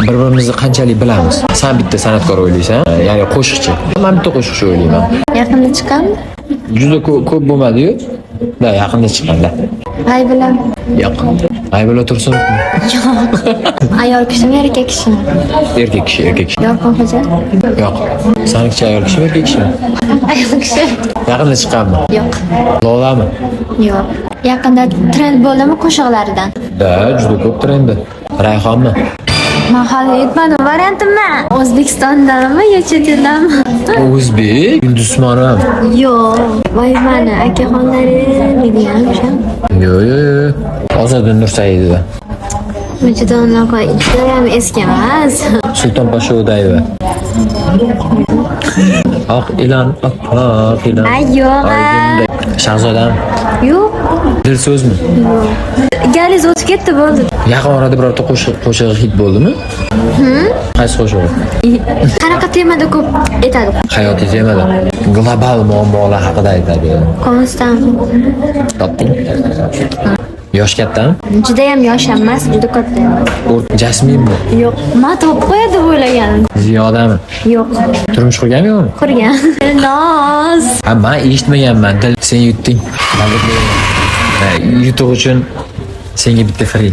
Bir-birimizni qanchalik bilamiz? Sen bitta san'atkor o'ylaysan, ya'ni qo'shiqchi. Men bitta qo'shiqchi o'ylayman. Yaqinda chiqammi? Juda ko'p bo'lmadi-yu. Da, yaqinda chiqqanda. Ay bilan. Yo'q. Aybula Tursun. Yo'q. Ayol kishimi, erkak kishimi? Erkak kishi. Yorqin xo'ja. Yo'q. Saniki ayol kishimi, erkak kishimi? Ayol kishi. Yaqinda chiqqanmi? Yo'q. Lolami? Yo'q. Yaqinda trend bo'ldimi qo'shiqlaridan? Da, juda ko'p trendi. Rayhonmi? Men hali aytmadim variantimni. O'zbekistondanmi yo chet eldanmi? O'zbek, Yulduz Usmonova. Yo'q. Voy mani akaxonlarim degan o'sha. Yo'q. Ozoda Nursaidova. Juda unaqa judayam eski emas. Sulton Pasha O'dayeva. Oq ilan. Ay yo'q. Shahzodam. Yo'q. Dil so'zmi? Galiz o'tib ketdi bo'ldi. Yaqin orada birorta qo'shiq hit bo'ldimi? Qaysi qo'shiq? Qanaqa temada ko'p aytadi? Hayotiy temada. Global muammolar haqida aytadi. Konstant. Topding? Yosh kattami? Judayam yosh emas, juda katta emas. Jasminmi? Yo'q. Men topib qo'yadi deb o'ylagandim. Ziyodami? Yo'q. Turmush qurganmi yo'qmi? Qurgan. Nos. Ha, men eshitmaganman. Sen yutding. Yutuq uchun senga bitta free.